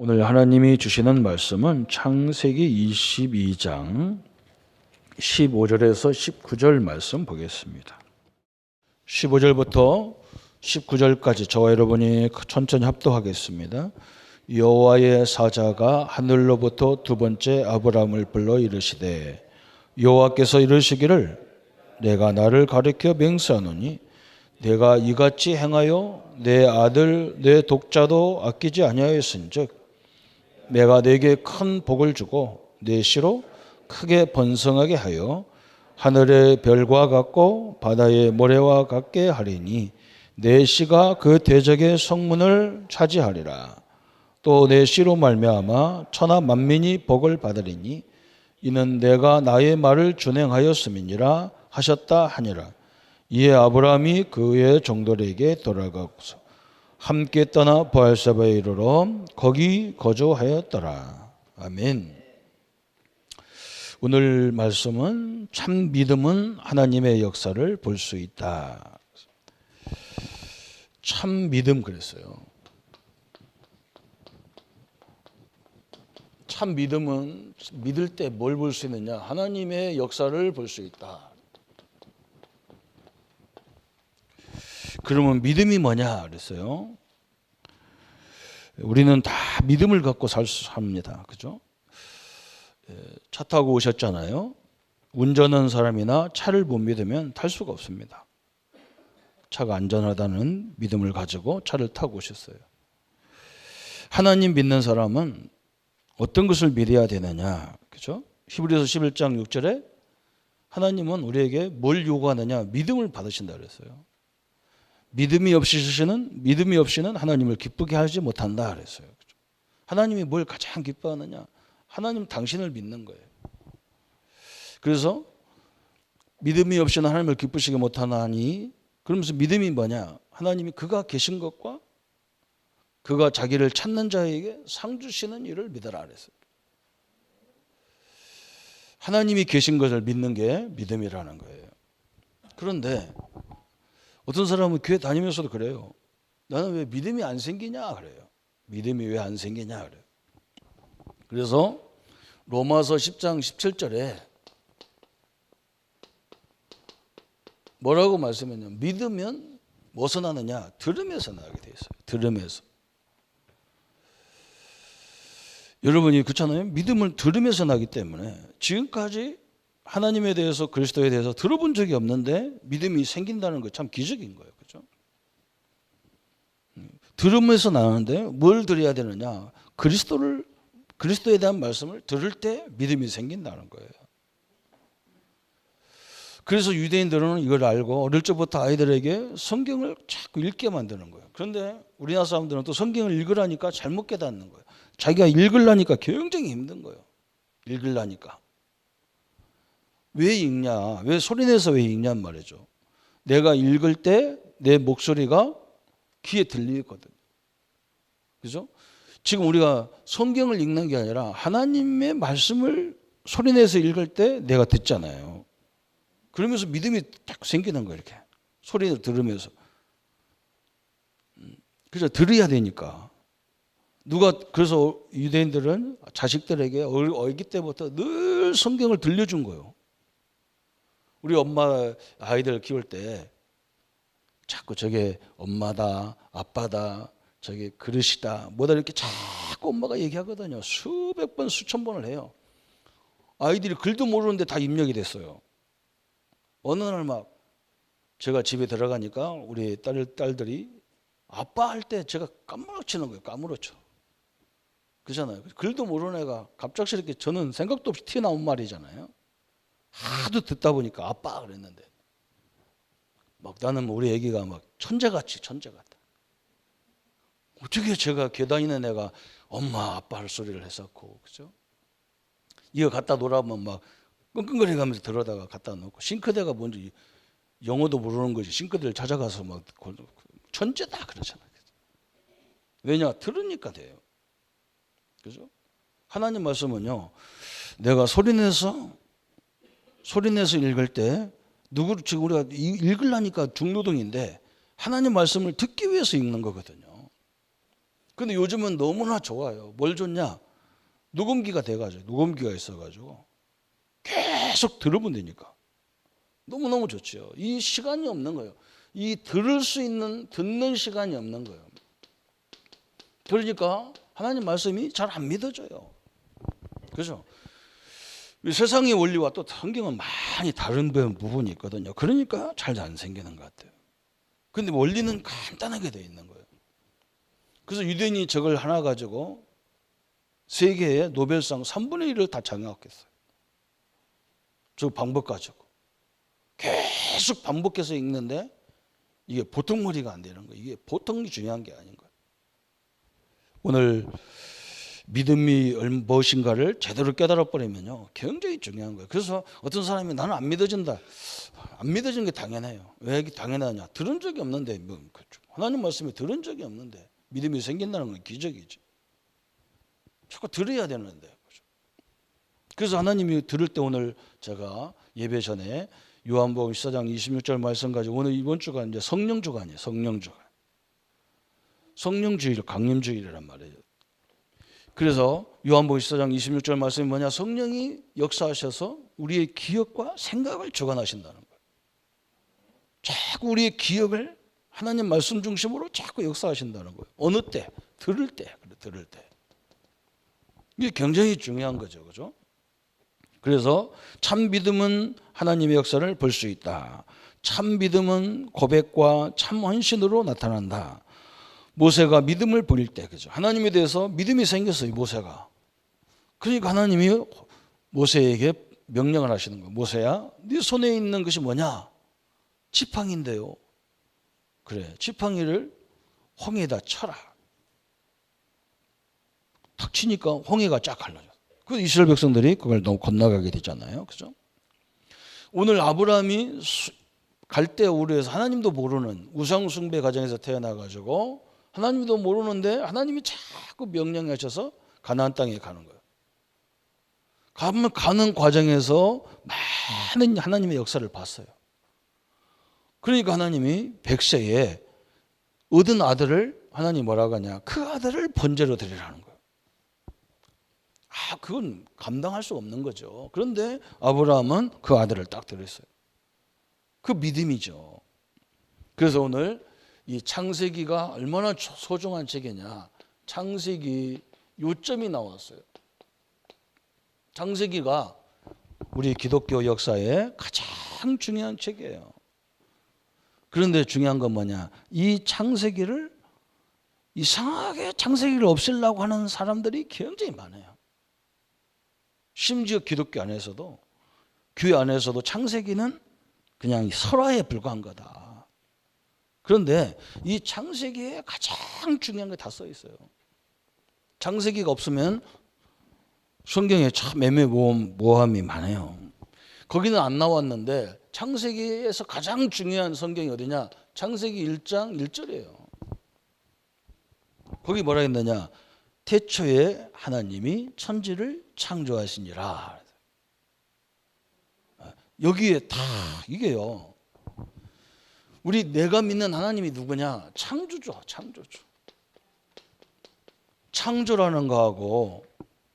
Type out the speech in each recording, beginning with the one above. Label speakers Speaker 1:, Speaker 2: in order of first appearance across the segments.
Speaker 1: 오늘 하나님이 주시는 말씀은 창세기 22장 15절에서 19절 말씀 보겠습니다. 15절부터 19절까지 저와 여러분이 천천히 합독하겠습니다. 여호와의 사자가 하늘로부터 두 번째 아브라함을 불러 이르시되 여호와께서 이르시기를 내가 나를 가리켜 맹세하노니 내가 이같이 행하여 내 아들 내 독자도 아끼지 아니하였은즉 내가 네게 큰 복을 주고 네 씨로 크게 번성하게 하여 하늘의 별과 같고 바다의 모래와 같게 하리니 네 씨가 그 대적의 성문을 차지하리라. 또 네 씨로 말미암아 천하 만민이 복을 받으리니 이는 내가 나의 말을 준행하였음이니라 하셨다 하니라. 이에 아브라함이 그의 종들에게 돌아가고서 함께 떠나 부엘세바에 이르러 거기 거주하였더라. 아멘. 오늘 말씀은 참 믿음은 하나님의 역사를 볼 수 있다. 참 믿음 그랬어요. 참 믿음은 믿을 때 뭘 볼 수 있느냐? 하나님의 역사를 볼 수 있다. 그러면 믿음이 뭐냐 그랬어요. 우리는 다 믿음을 갖고 삽니다. 그죠? 차 타고 오셨잖아요. 운전하는 사람이나 차를 못 믿으면 탈 수가 없습니다. 차가 안전하다는 믿음을 가지고 차를 타고 오셨어요. 하나님 믿는 사람은 어떤 것을 믿어야 되느냐? 그죠? 히브리서 11장 6절에 하나님은 우리에게 뭘 요구하느냐? 믿음을 받으신다 그랬어요. 믿음이 없이는 하나님을 기쁘게 하지 못한다 그랬어요. 하나님이 뭘 가장 기뻐하느냐? 하나님 당신을 믿는 거예요. 그래서 믿음이 없이는 하나님을 기쁘시게 못하나니 그러면서 믿음이 뭐냐? 하나님이 그가 계신 것과 그가 자기를 찾는 자에게 상 주시는 일을 믿어라 그랬어요. 하나님이 계신 것을 믿는 게 믿음이라는 거예요. 그런데 어떤 사람은 교회 다니면서도 그래요. 나는 왜 믿음이 안 생기냐 그래요. 믿음이 왜 안 생기냐 그래요. 그래서 로마서 10장 17절에 뭐라고 말씀했냐? 믿으면 무엇을 나느냐? 들으면서 나게 돼 있어요. 들으면서. 여러분이 그렇잖아요. 믿음을 들으면서 나기 때문에 지금까지 하나님에 대해서 그리스도에 대해서 들어본 적이 없는데 믿음이 생긴다는 거 참 기적인 거예요. 그렇죠? 들으면서 나는데 뭘 들어야 되느냐? 그리스도에 대한 말씀을 들을 때 믿음이 생긴다는 거예요. 그래서 유대인들은 이걸 알고 어릴 적부터 아이들에게 성경을 자꾸 읽게 만드는 거예요. 그런데 우리나라 사람들은 또 성경을 읽으라니까 잘못 깨닫는 거예요. 자기가 읽으려니까 굉장히 힘든 거예요. 읽으려니까. 왜 읽냐? 왜 소리내서 왜 읽냔 말이죠. 내가 읽을 때 내 목소리가 귀에 들리거든요. 그죠? 지금 우리가 성경을 읽는 게 아니라 하나님의 말씀을 소리내서 읽을 때 내가 듣잖아요. 그러면서 믿음이 딱 생기는 거예요. 이렇게 소리를 들으면서. 그래서 들어야 되니까. 그래서 유대인들은 자식들에게 어기 때부터 늘 성경을 들려준 거예요. 우리 엄마 아이들 키울 때 자꾸 저게 엄마다 아빠다 저게 그릇이다 뭐다 이렇게 자꾸 엄마가 얘기하거든요. 수백 번 수천 번을 해요. 아이들이 글도 모르는데 다 입력이 됐어요. 어느 날 막 제가 집에 들어가니까 우리 딸들이 아빠 할 때 제가 까무러치는 거예요. 까무러쳐. 그렇잖아요. 글도 모르는 애가 갑작스럽게 저는 생각도 없이 튀어나온 말이잖아요. 하도 듣다 보니까 아빠 그랬는데 막 나는 우리 애기가 막 천재 같다. 어떻게 제가 교회 다니는 애가 엄마 아빠 할 소리를 했었고 그죠? 이거 갖다 놓으라면 막 끙끙거리 가면서 들어다가 갖다 놓고 싱크대가 뭔지 영어도 모르는 거지 싱크대를 찾아가서 막 천재다 그러잖아요. 왜냐? 들으니까 돼요. 그죠? 하나님 말씀은요. 내가 소리내서 읽을 때 지금 우리가 읽으려니까 중노동인데 하나님 말씀을 듣기 위해서 읽는 거거든요. 근데 요즘은 너무나 좋아요. 뭘 좋냐? 녹음기가 돼가지고, 녹음기가 있어가지고 계속 들으면 되니까 너무너무 좋죠. 이 시간이 없는 거예요. 이 들을 수 있는, 듣는 시간이 없는 거예요. 그러니까 하나님 말씀이 잘 안 믿어져요. 그죠? 세상의 원리와 또 성경은 많이 다른 부분이 있거든요. 그러니까 잘 안 생기는 것 같아요. 근데 원리는 간단하게 되어 있는 거예요. 그래서 유대인이 저걸 하나 가지고 세계의 노벨상 3분의 1을 다 장악했어요. 저 방법 가지고. 계속 반복해서 읽는데 이게 보통 머리가 안 되는 거예요. 이게 보통 중요한 게 아닌 거예요. 오늘 믿음이 무엇인가를 제대로 깨달아 버리면요, 굉장히 중요한 거예요. 그래서 어떤 사람이 나는 안 믿어진다. 안 믿어지는 게 당연해요. 왜 이게 당연하냐? 들은 적이 없는데, 하나님 말씀에 들은 적이 없는데 믿음이 생긴다는 건 기적이지. 자꾸 들어야 되는데. 그래서 하나님이 들을 때 오늘 제가 예배 전에 요한복음 14장 26절 말씀 가지고 오늘 이번 주가 이제 성령주가 아니에요. 성령주가. 성령주일, 강림주일이란 말이에요. 그래서 요한복음 14장 26절 말씀이 뭐냐? 성령이 역사하셔서 우리의 기억과 생각을 주관하신다는 거예요. 자꾸 우리의 기억을 하나님 말씀 중심으로 자꾸 역사하신다는 거예요. 어느 때? 들을 때. 들을 때. 이게 굉장히 중요한 거죠. 그죠? 그래서 참 믿음은 하나님의 역사를 볼 수 있다. 참 믿음은 고백과 참 헌신으로 나타난다. 모세가 믿음을 보일 때, 그죠? 하나님에 대해서 믿음이 생겼어요, 모세가. 그러니까 하나님이 모세에게 명령을 하시는 거예요. 모세야, 네 손에 있는 것이 뭐냐? 지팡이인데요. 그래, 지팡이를 홍해에다 쳐라. 탁 치니까 홍해가 쫙 갈라져. 그 이스라엘 백성들이 그걸 너무 건너가게 되잖아요, 그죠? 오늘 아브라함이 갈대우르에서 하나님도 모르는 우상 숭배 가정에서 태어나가지고 하나님도 모르는데 하나님이 자꾸 명령하셔서 가나안 땅에 가는 거예요. 가는 과정에서 많은 하나님의 역사를 봤어요. 그러니까 하나님이 100세에 얻은 아들을 하나님 뭐라고 하냐? 그 아들을 번제로 드리라는 거예요. 그건 감당할 수 없는 거죠. 그런데 아브라함은 그 아들을 딱 드렸어요. 그 믿음이죠. 그래서 오늘 이 창세기가 얼마나 소중한 책이냐. 창세기 요점이 나왔어요. 창세기가 우리 기독교 역사의 가장 중요한 책이에요. 그런데 중요한 건 뭐냐? 이 창세기를 이상하게 창세기를 없애려고 하는 사람들이 굉장히 많아요. 심지어 기독교 안에서도, 교회 안에서도 창세기는 그냥 설화에 불과한 거다. 그런데 이 창세기에 가장 중요한 게 다 써 있어요. 창세기가 없으면 성경에 참 애매모호함이 많아요. 거기는 안 나왔는데 창세기에서 가장 중요한 성경이 어디냐? 창세기 1장 1절이에요. 거기 뭐라 했느냐? 태초에 하나님이 천지를 창조하시니라. 여기에 다 이게요. 우리 내가 믿는 하나님이 누구냐? 창조주, 창조주. 창조라는 거하고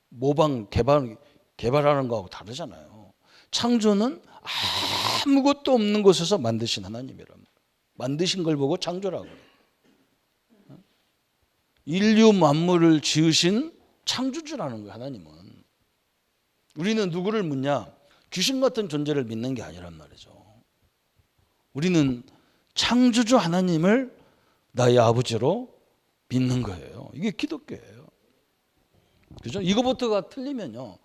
Speaker 1: 모방 개발하는 거하고 다르잖아요. 창조는 아무것도 없는 곳에서 만드신 하나님이란 말이에요. 만드신 걸 보고 창조라고 그래요. 인류 만물을 지으신 창조주라는 거예요, 하나님은. 우리는 누구를 묻냐? 귀신 같은 존재를 믿는 게 아니란 말이죠. 우리는 창조주 하나님을 나의 아버지로 믿는 거예요. 이게 기독교예요. 그죠? 이거부터가 틀리면요,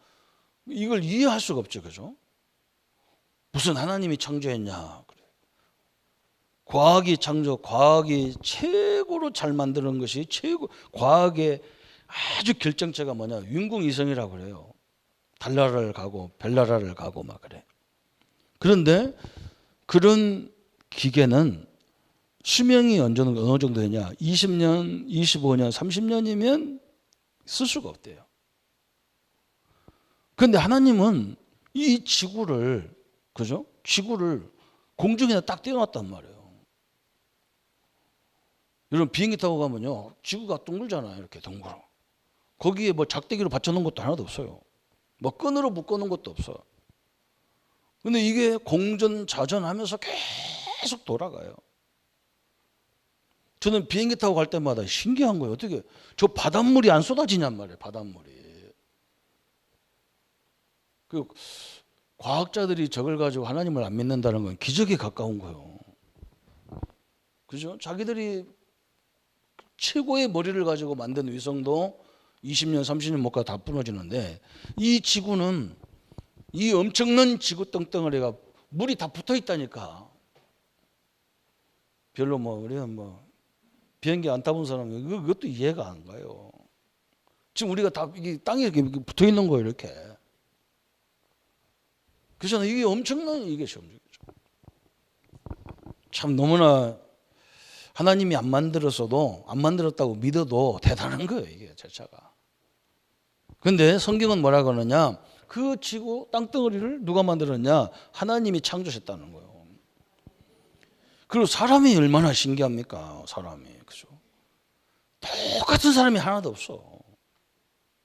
Speaker 1: 이걸 이해할 수가 없죠. 그죠? 무슨 하나님이 창조했냐? 그래. 과학이 최고로 잘 만드는 것이 과학의 아주 결정체가 뭐냐? 인공위성이라고 그래요. 달나라를 가고 별나라를 가고 막 그래. 그런데 그런 기계는 수명이 어느 정도 되냐? 20년, 25년, 30년이면 쓸 수가 없대요. 그런데 하나님은 이 지구를, 그죠? 지구를 공중에 딱 띄워놨단 말이에요. 여러분 비행기 타고 가면요, 지구가 둥글잖아요. 이렇게 둥글어. 거기에 뭐 작대기로 받쳐놓은 것도 하나도 없어요. 뭐 끈으로 묶어놓은 것도 없어. 근데 이게 공전자전하면서 계속 돌아가요. 저는 비행기 타고 갈 때마다 신기한 거예요. 어떻게 저 바닷물이 안 쏟아지냔 말이에요. 바닷물이. 그 과학자들이 저걸 가지고 하나님을 안 믿는다는 건 기적에 가까운 거예요. 그죠? 자기들이 최고의 머리를 가지고 만든 위성도 20년, 30년 못 가 다 부러지는데, 이 지구는 이 엄청난 지구 덩덩어리가 물이 다 붙어 있다니까. 별로 우리가 비행기 안 타본 사람은 그것도 이해가 안 가요. 지금 우리가 다 이게 땅에 이렇게 붙어 있는 거예요, 이렇게. 그래서 이게 엄청난 이게 움직이죠. 참 너무나 하나님이 안 만들었어도, 안 만들었다고 믿어도 대단한 거예요, 이게 자체가. 근데 성경은 뭐라 그러느냐? 그 지구 땅덩어리를 누가 만들었냐? 하나님이 창조하셨다는 거예요. 그리고 사람이 얼마나 신기합니까? 사람이. 그죠? 똑같은 사람이 하나도 없어.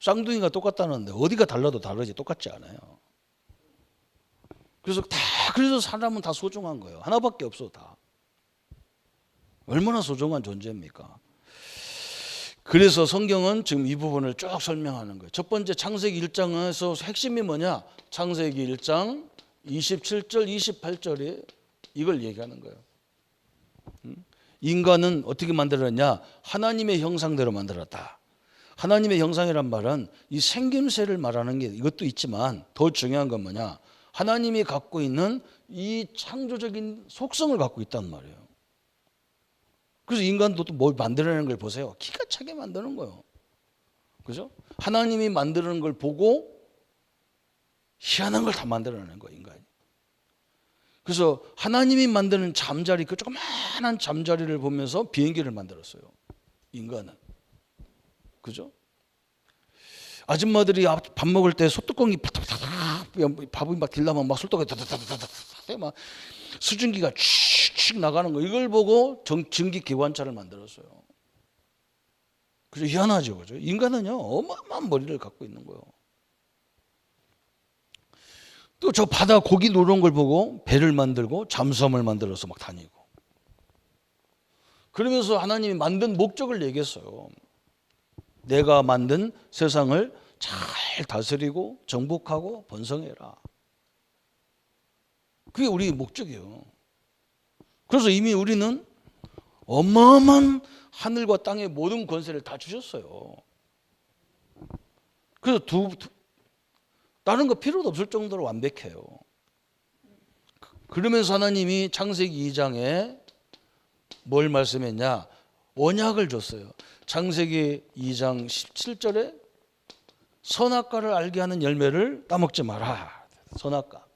Speaker 1: 쌍둥이가 똑같다는데 어디가 달라도 다르지 똑같지 않아요. 그래서 사람은 다 소중한 거예요. 하나밖에 없어, 다. 얼마나 소중한 존재입니까? 그래서 성경은 지금 이 부분을 쭉 설명하는 거예요. 첫 번째 창세기 1장에서 핵심이 뭐냐? 창세기 1장 27절, 28절에 이걸 얘기하는 거예요. 인간은 어떻게 만들었냐? 하나님의 형상대로 만들었다. 하나님의 형상이란 말은 이 생김새를 말하는 게 이것도 있지만 더 중요한 건 뭐냐? 하나님이 갖고 있는 이 창조적인 속성을 갖고 있단 말이에요. 그래서 인간도 또 뭘 만들어내는 걸 보세요. 기가 차게 만드는 거예요. 그죠? 하나님이 만드는 걸 보고 희한한 걸 다 만들어내는 거예요, 인간이. 그래서 하나님이 만드는 잠자리, 그 조그마한 잠자리를 보면서 비행기를 만들었어요, 인간은. 그죠? 아줌마들이 밥 먹을 때 소뚜껑이 밥이 막 딜라면 막 소뚜껑이 다다다다다 막 수증기가 칙칙 나가는 거, 이걸 보고 전기 기관차를 만들었어요. 그죠? 희한하죠, 그죠? 인간은요 어마어마한 머리를 갖고 있는 거예요. 또 저 바다 고기 노는 걸 보고 배를 만들고 잠수함을 만들어서 막 다니고. 그러면서 하나님이 만든 목적을 얘기했어요. 내가 만든 세상을 잘 다스리고 정복하고 번성해라. 그게 우리의 목적이에요. 그래서 이미 우리는 어마어마한 하늘과 땅의 모든 권세를 다 주셨어요. 그래서 다른 거 필요도 없을 정도로 완벽해요. 그러면서 하나님이 창세기 2장에 뭘 말씀했냐? 언약을 줬어요. 창세기 2장 17절에 선악과를 알게 하는 열매를 따먹지 마라. 선악과.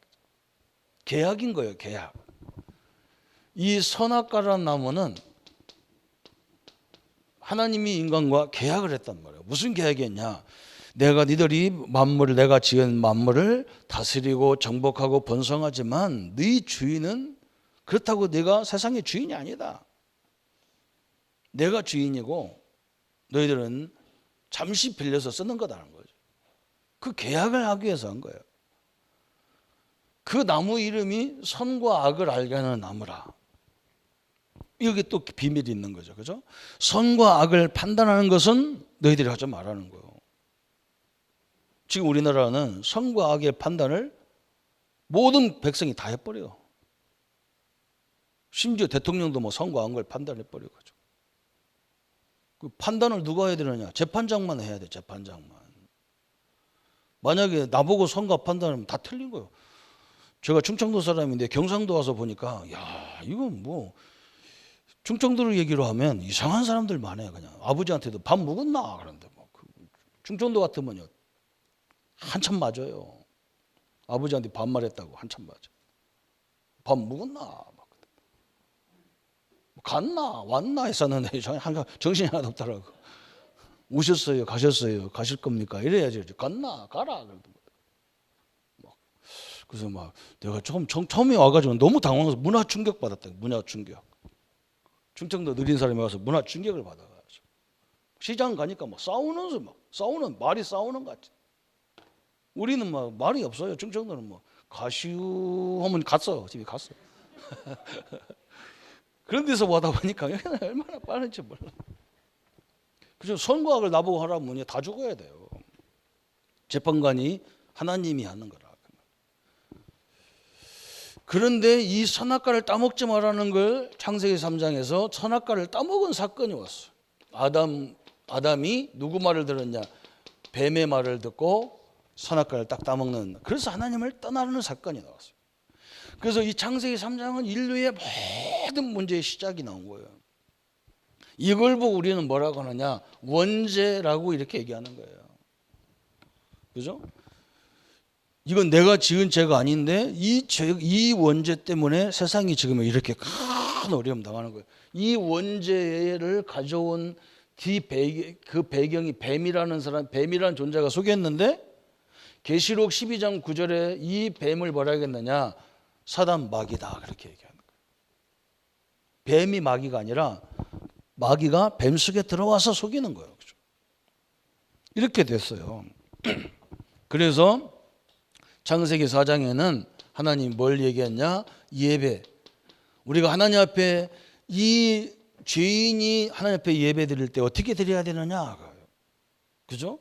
Speaker 1: 계약인 거예요, 계약. 이 선악과라는 나무는 하나님이 인간과 계약을 했단 말이에요. 무슨 계약이었냐? 내가 니들이 만물을, 내가 지은 만물을 다스리고 정복하고 번성하지만 네 주인은 그렇다고 내가 세상의 주인이 아니다. 내가 주인이고 너희들은 잠시 빌려서 쓰는 거다라는 거죠. 그 계약을 하기 위해서 한 거예요. 그 나무 이름이 선과 악을 알게 하는 나무라. 여기 또 비밀이 있는 거죠. 그죠? 선과 악을 판단하는 것은 너희들이 하지 말라는 거예요. 지금 우리나라는 선과 악의 판단을 모든 백성이 다 해버려요. 심지어 대통령도 뭐 선과 악을 판단해버려가지고. 그 판단을 누가 해야 되느냐? 재판장만 해야 돼, 재판장만. 만약에 나보고 선과 판단하면 다 틀린 거예요. 제가 충청도 사람인데 경상도 와서 보니까 야, 이건 뭐 충청도를 얘기로 하면 이상한 사람들 많아요. 그냥 아버지한테도 밥 먹었나? 그런데 뭐 충청도 같으면요 한참 맞아요. 아버지한테 반말했다고 한참 맞아. 밥 먹었나? 막 갔나? 왔나? 했었는데 정신이 하나도 없더라고. 오셨어요? 가셨어요? 가실 겁니까? 이래야지. 갔나? 가라. 그래서 막 내가 처음에 와가지고 너무 당황해서 문화 충격 받았다. 문화 충격. 충청도 느린 사람이 와서 문화 충격을 받아가지고 시장 가니까 막 싸우는 말이 싸우는 것 같아. 우리는 막 말이 없어요. 충청도는 뭐 가시우 하면 갔어. 집에 갔어. 그런 데서 와다 보니까 얼마나 빠른지 몰라. 그죠? 선거학을 나보고 하라면 다 죽어야 돼요. 재판관이 하나님이 하는 거라. 그런데 이 선악과를 따먹지 말라는 걸 창세기 3장에서 선악과를 따먹은 사건이 왔어. 아담이 누구 말을 들었냐? 뱀의 말을 듣고 선악과를 딱 따먹는. 그래서 하나님을 떠나는 사건이 나왔어요. 그래서 이 창세기 3장은 인류의 모든 문제의 시작이 나온 거예요. 이걸 보고 우리는 뭐라고 하느냐? 원죄라고 이렇게 얘기하는 거예요. 그죠? 이건 내가 지은 죄가 아닌데 이 원죄 때문에 세상이 지금 이렇게 큰 어려움 당하는 거예요. 이 원죄를 가져온 그 배경이 뱀이라는 존재가 속였는데 계시록 12장 9절에 이 뱀을 뭐라 하겠느냐? 사단 마귀다 그렇게 얘기하는 거예요. 뱀이 마귀가 아니라 마귀가 뱀 속에 들어와서 속이는 거예요. 그렇죠? 이렇게 됐어요. 그래서 창세기 4장에는 하나님 뭘 얘기했냐? 예배. 우리가 하나님 앞에 이 죄인이 하나님 앞에 예배 드릴 때 어떻게 드려야 되느냐? 그죠?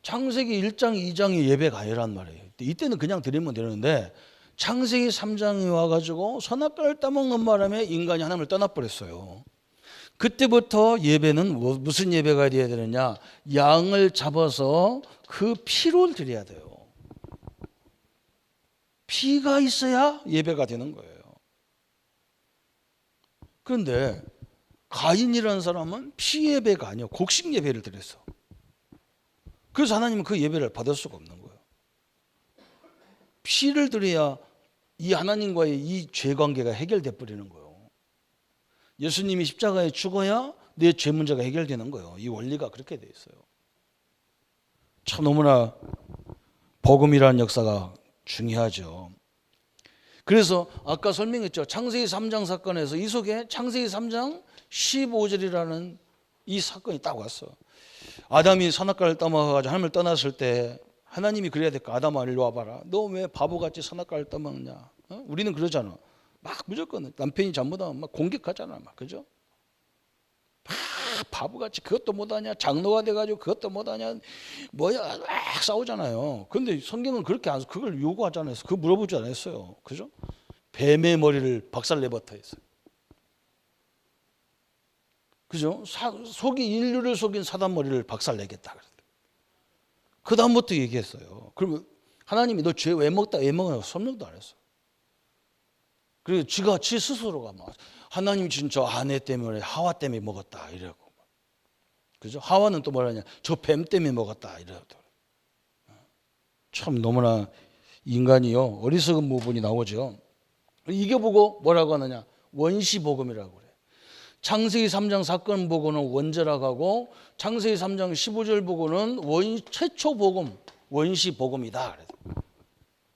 Speaker 1: 창세기 1장, 2장이 예배가 아니란 말이에요. 이때는 그냥 드리면 되는데 창세기 3장이 와가지고 선악과를 따먹는 바람에 인간이 하나님을 떠나버렸어요. 그때부터 예배는 무슨 예배가 되어야 되느냐? 양을 잡아서 그 피로 드려야 돼요. 피가 있어야 예배가 되는 거예요. 그런데 가인이라는 사람은 피 예배가 아니요 곡식 예배를 드렸어. 그래서 하나님은 그 예배를 받을 수가 없는 거예요. 피를 드려야 이 하나님과의 이 죄 관계가 해결돼 버리는 거예요. 예수님이 십자가에 죽어야 내 죄 문제가 해결되는 거예요. 이 원리가 그렇게 돼 있어요. 참 너무나 복음이라는 역사가 중요하죠. 그래서 아까 설명했죠. 창세기 3장 사건에서 이 속에 창세기 3장 15절이라는 이 사건이 딱 왔어. 아담이 선악과를 따먹어가지고 하나님을 떠났을 때 하나님이 그래야 될까? 아담아 일로 와봐라. 너 왜 바보같이 선악과를 따먹냐? 우리는 그러잖아. 막 무조건 남편이 잘못하면 막 공격하잖아. 막 그죠? 막 바보같이 그것도 못하냐? 장로가 돼가지고 그것도 못하냐? 뭐야? 막 싸우잖아요. 그런데 성경은 그렇게 안 그걸 요구하지 않았어요. 그거 물어보지 않았어요. 그죠? 뱀의 머리를 박살내버터 했어요. 그죠? 인류를 속인 사단 머리를 박살내겠다. 그 다음부터 얘기했어요. 그러면 하나님이 너 죄 왜 먹다? 왜 먹냐고 설명도 안 했어. 그리고 지 스스로가 막 하나님 진짜 아내 때문에 하와 때문에 먹었다 이러고, 그죠? 하와는 또 뭐라냐? 저 뱀 때문에 먹었다 이러고. 참 너무나 인간이요 어리석은 부분이 나오죠. 이게 보고 뭐라고 하느냐? 원시복음이라고 그래. 창세기 3장 사건 보고는 원죄라고 하고 창세기 3장 15절 보고는 최초 복음, 원시복음이다.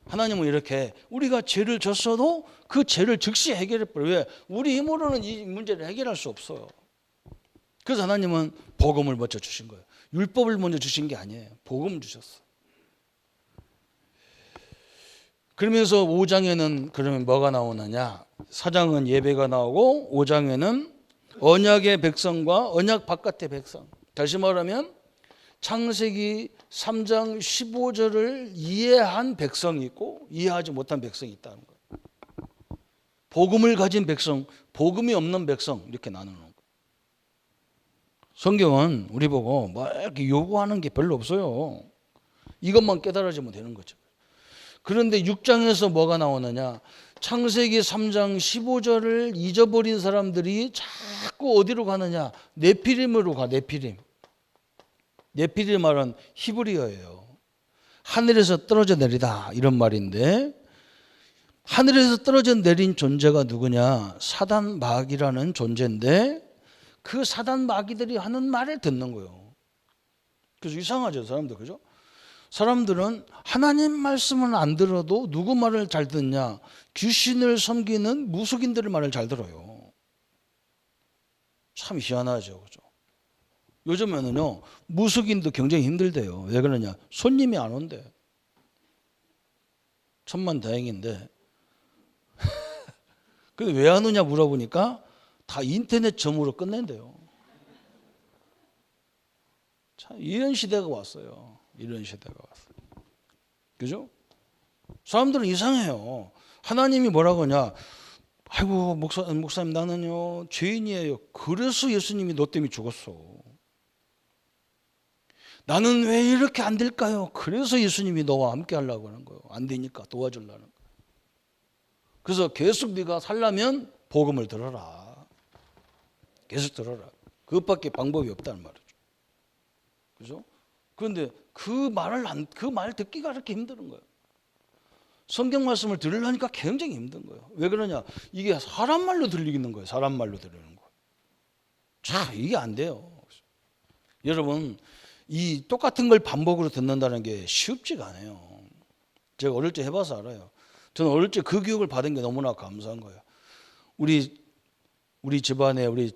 Speaker 1: 하나님은 이렇게 우리가 죄를 졌어도 그 죄를 즉시 해결해버려요. 왜? 우리 힘으로는 이 문제를 해결할 수 없어요. 그래서 하나님은 복음을 먼저 주신 거예요. 율법을 먼저 주신 게 아니에요. 복음 주셨어. 그러면서 5장에는 그러면 뭐가 나오느냐? 4장은 예배가 나오고 5장에는 언약의 백성과 언약 바깥의 백성. 다시 말하면 창세기 3장 15절을 이해한 백성이 있고 이해하지 못한 백성이 있다는 거예요. 복음을 가진 백성, 복음이 없는 백성 이렇게 나누는 거예요. 성경은 우리 보고 뭐 이렇게 요구하는 게 별로 없어요. 이것만 깨달아지면 되는 거죠. 그런데 6장에서 뭐가 나오느냐? 창세기 3장 15절을 잊어버린 사람들이 자꾸 어디로 가느냐? 네피림으로 가. 네피림 말은 히브리어예요. 하늘에서 떨어져 내리다 이런 말인데 하늘에서 떨어져 내린 존재가 누구냐? 사단 마귀라는 존재인데 그 사단 마귀들이 하는 말을 듣는 거예요. 그래서 이상하죠, 사람들. 그죠? 사람들은 하나님 말씀은 안 들어도 누구 말을 잘 듣냐? 귀신을 섬기는 무속인들의 말을 잘 들어요. 참 희한하죠. 그죠? 요즘에는요, 무속인도 굉장히 힘들대요. 왜 그러냐? 손님이 안 온대. 천만다행인데. 근데 왜 안 오냐 물어보니까 다 인터넷 점으로 끝낸대요. 참 이런 시대가 왔어요. 이런 시대가 왔어요. 그죠? 사람들은 이상해요. 하나님이 뭐라고 하냐? 아이고 목사님 나는요 죄인이에요. 그래서 예수님이 너 때문에 죽었어. 나는 왜 이렇게 안 될까요? 그래서 예수님이 너와 함께 하려고 하는 거예요. 안 되니까 도와주려는 거예요. 그래서 계속 네가 살려면 복음을 들어라. 계속 들어라. 그것밖에 방법이 없다는 말이죠. 그죠? 그런데 그 말 듣기가 그렇게 힘든 거예요. 성경 말씀을 들으려니까 굉장히 힘든 거예요. 왜 그러냐? 이게 사람 말로 들리는 거예요. 사람 말로 들리는 거예요. 자, 이게 안 돼요. 여러분, 이 똑같은 걸 반복으로 듣는다는 게 쉽지가 않아요. 제가 어릴 때 해봐서 알아요. 저는 어릴 때 그 교육을 받은 게 너무나 감사한 거예요. 우리 집안에 우리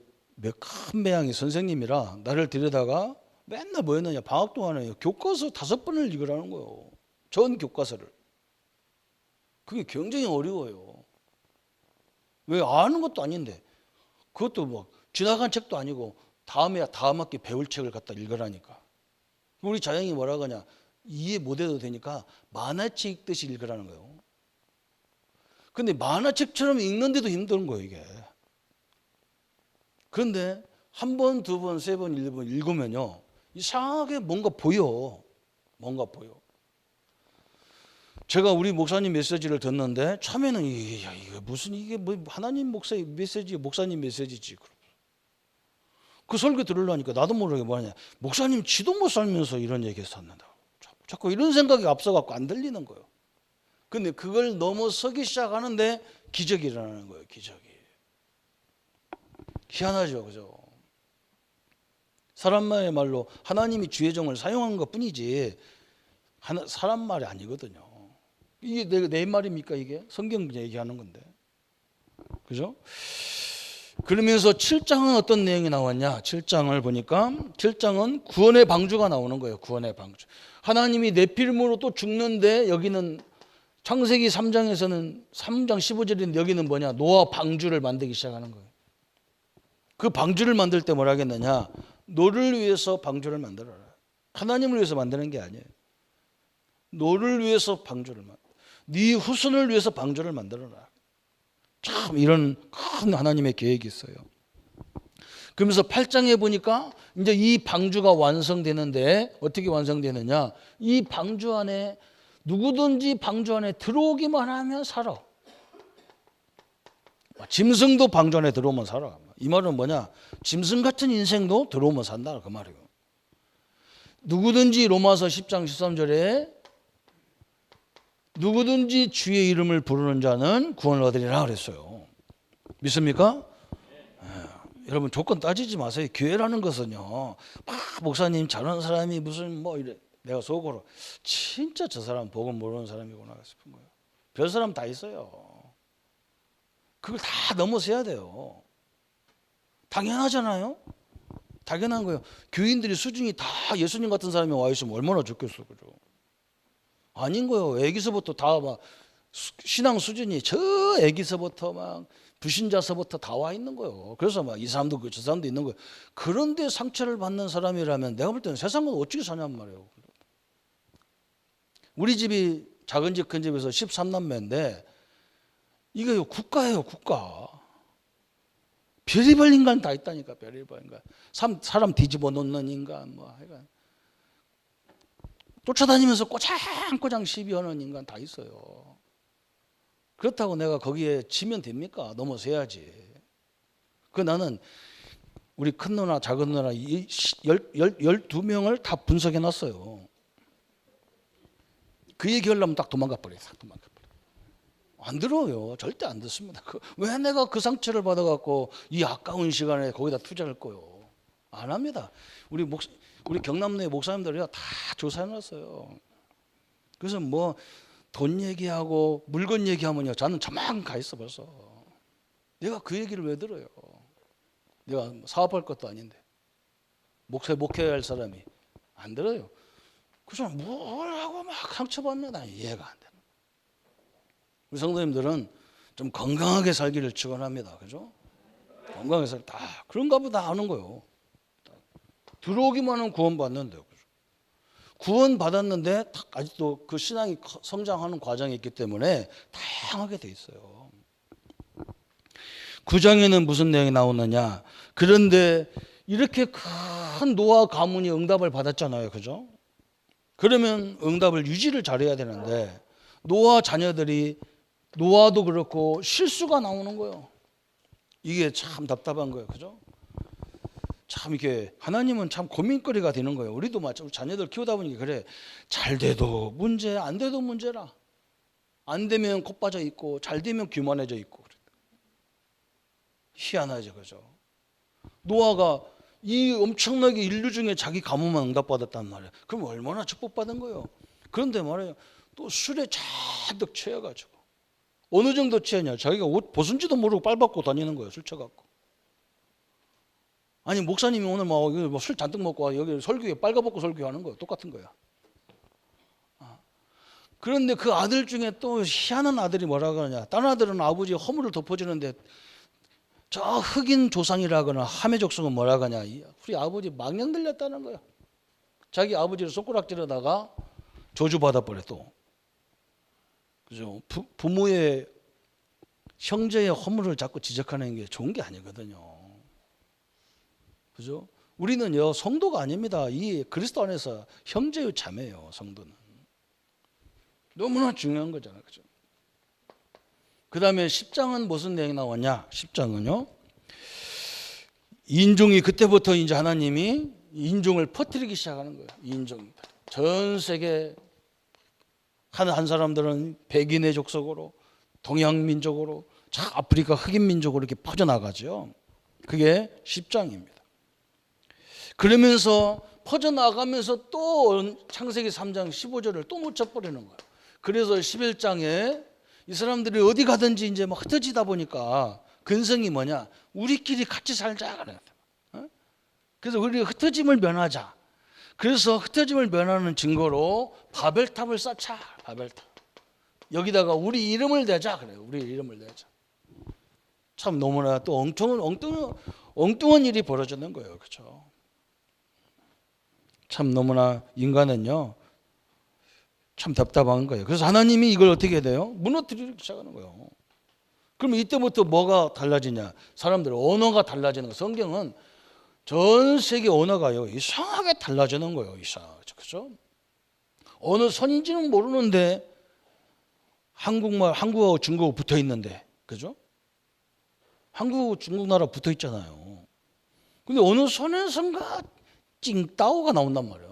Speaker 1: 큰 매양이 선생님이라 나를 데려다가 맨날 뭐 했느냐? 방학 동안에 교과서 5번을 읽으라는 거예요. 전 교과서를. 그게 굉장히 어려워요. 왜 아는 것도 아닌데 그것도 뭐 지나간 책도 아니고 다음 학기 배울 책을 갖다 읽으라니까. 우리 자영이 뭐라고 하냐? 이해 못해도 되니까 만화책 읽듯이 읽으라는 거예요. 근데 만화책처럼 읽는데도 힘든 거예요 이게. 그런데 한 번, 두 번, 세 번, 1번 읽으면요 이상하게 뭔가 보여. 제가 우리 목사님 메시지를 듣는데 처음에는 이게 무슨 이게 뭐 하나님 목사님 메시지지. 그 설교 들으려니까 나도 모르게 뭐하냐. 목사님 지도 못 살면서 이런 얘기 했었는다. 자꾸 이런 생각이 앞서갖고 안 들리는 거예요. 근데 그걸 넘어서기 시작하는데 기적이 일어나는 거예요. 기적이. 희한하죠. 그죠? 사람의 말로 하나님이 주의 종을 사용한 것 뿐이지 사람 말이 아니거든요. 이게 내 말입니까 이게? 성경 얘기하는 건데. 그죠? 그러면서 7장은 어떤 내용이 나왔냐? 7장을 보니까 7장은 구원의 방주가 나오는 거예요. 구원의 방주. 하나님이 네피림으로 또 죽는데 여기는 창세기 3장에서는 3장 15절인데 여기는 뭐냐? 노아 방주를 만들기 시작하는 거예요. 그 방주를 만들 때 뭐라 하겠느냐? 너를 위해서 방주를 만들어라. 하나님을 위해서 만드는 게 아니에요. 너를 위해서 방주를 만들어. 네 후손을 위해서 방주를 만들어라. 참 이런 큰 하나님의 계획이 있어요. 그러면서 8장에 보니까 이제 이 방주가 완성되는데 어떻게 완성되느냐? 이 방주 안에 누구든지 방주 안에 들어오기만 하면 살아. 짐승도 방주 안에 들어오면 살아. 이 말은 뭐냐? 짐승 같은 인생도 들어오면 산다 그 말이에요. 누구든지 로마서 10장 13절에 누구든지 주의 이름을 부르는 자는 구원을 얻으리라 그랬어요. 믿습니까? 여러분 조건 따지지 마세요. 교회라는 것은요. 목사님 잘하는 사람이 무슨 뭐 이래. 내가 속으로 진짜 저 사람 복음 모르는 사람이구나 싶은 거예요. 별 사람 다 있어요. 그걸 다 넘어서야 돼요. 당연하잖아요. 당연한 거예요. 교인들이 수준이 다 예수님 같은 사람이 와 있으면 얼마나 좋겠어. 그죠? 아닌 거예요. 애기서부터 다 막 신앙 수준이 저 애기서부터 막 불신자서부터 다 와 있는 거예요. 그래서 막 이 사람도 있고 저 사람도 있는 거예요. 그런데 상처를 받는 사람이라면 내가 볼 때는 세상은 어떻게 사냔 말이에요. 우리 집이 작은 집 큰 집에서 13남매인데 이게 국가예요. 국가. 별의별 인간 다 있다니까. 별의별 인간. 사람 뒤집어 놓는 인간 뭐 하여간 쫓아다니면서 꼬장꼬장 시비하는 인간 다 있어요. 그렇다고 내가 거기에 지면 됩니까? 넘어서야지. 그 나는 우리 큰 누나 작은 누나 12명을 다 분석해 놨어요. 그 얘기 하려면 딱 도망가 버려요. 안 들어요. 절대 안 듣습니다. 왜 내가 그 상처를 받아갖고 이 아까운 시간에 거기다 투자할 거요? 안 합니다. 우리 경남도의 목사님들이요 다 조사해놨어요. 그래서 뭐 돈 얘기하고 물건 얘기하면요 저는 저만 가 있어 벌써. 내가 그 얘기를 왜 들어요? 내가 사업할 것도 아닌데 목회할 사람이 안 들어요. 그 사람 뭘 하고 막 상처받는 나 이해가 안 돼. 우리 성도님들은 좀 건강하게 살기를 축원합니다. 그죠? 건강하게 다 그런가 보다 하는 거예요. 들어오기만 하면 구원받는데요. 구원 받았는데 아직도 그 신앙이 성장하는 과정이 있기 때문에 다양하게 돼 있어요. 9장에는 무슨 내용이 나오느냐? 그런데 이렇게 큰 노아 가문이 응답을 받았잖아요. 그죠? 그러면 응답을 유지를 잘해야 되는데 노아 자녀들이 노아도 그렇고 실수가 나오는 거예요. 이게 참 답답한 거예요. 그죠? 참 이게 하나님은 참 고민거리가 되는 거예요. 우리도 마찬가지로 자녀들 키우다 보니까 그래. 잘 돼도 문제, 안 돼도 문제라. 안 되면 곧 빠져 있고 잘 되면 교만해져 있고. 희한하죠. 그죠? 노아가 이 엄청나게 인류 중에 자기 가문만 응답받았단 말이에요. 그럼 얼마나 축복받은 거예요. 그런데 말이에요. 또 술에 잔뜩 취해가지고 어느 정도 취했냐. 자기가 옷 벗은지도 모르고 빨받고 다니는 거예요. 술 취해갖고. 아니 목사님이 오늘 술 잔뜩 먹고 여기 설교에 빨가벗고 설교하는 거예요. 똑같은 거야. 그런데 그 아들 중에 또 희한한 아들이 뭐라고 하냐. 다른 아들은 아버지의 허물을 덮어주는데 저 흑인 조상이라거나 하메 족속은 뭐라고 하냐. 우리 아버지 망령 들렸다는 거야. 자기 아버지를 손가락질하다가 저주받아 버려 또. 그죠? 부모의 형제의 허물을 자꾸 지적하는 게 좋은 게 아니거든요. 그죠? 우리는요 성도가 아닙니다. 이 그리스도 안에서 형제요 자매요. 성도는 너무나 중요한 거잖아요. 그죠? 그 다음에 10장은 무슨 내용이 나왔냐? 10장은요 인종이 그때부터 이제 하나님이 인종을 퍼뜨리기 시작하는 거예요. 인종 전 세계 한 사람들은 백인의 족속으로 동양 민족으로 아프리카 흑인 민족으로 이렇게 퍼져나가죠. 그게 10장입니다. 그러면서 퍼져나가면서 또 창세기 3장 15절을 또 놓쳐버리는 거예요. 그래서 11장에 이 사람들이 어디 가든지 이제 막 흩어지다 보니까 근성이 뭐냐? 우리끼리 같이 살자. 그래서 우리 흩어짐을 면하자. 그래서 흩어짐을 면하는 증거로 바벨탑을 쌓자. 바벨탑. 여기다가 우리 이름을 대자. 그래요. 우리 이름을 대자. 참 너무나 또 엉뚱한 일이 벌어지는 거예요. 그렇죠? 참 너무나 인간은요 참 답답한 거예요. 그래서 하나님이 이걸 어떻게 해야 돼요? 무너뜨리기 시작하는 거예요. 그럼 이때부터 뭐가 달라지냐? 사람들의 언어가 달라지는 거예요. 성경은 전 세계 언어가요 이상하게 달라지는 거예요. 이상하죠. 그죠? 어느 선인지는 모르는데 한국하고 중국하고 붙어 있는데, 그죠? 한국하고 중국 나라 붙어 있잖아요. 근데 어느 선에선가 찡따오가 나온단 말이에요.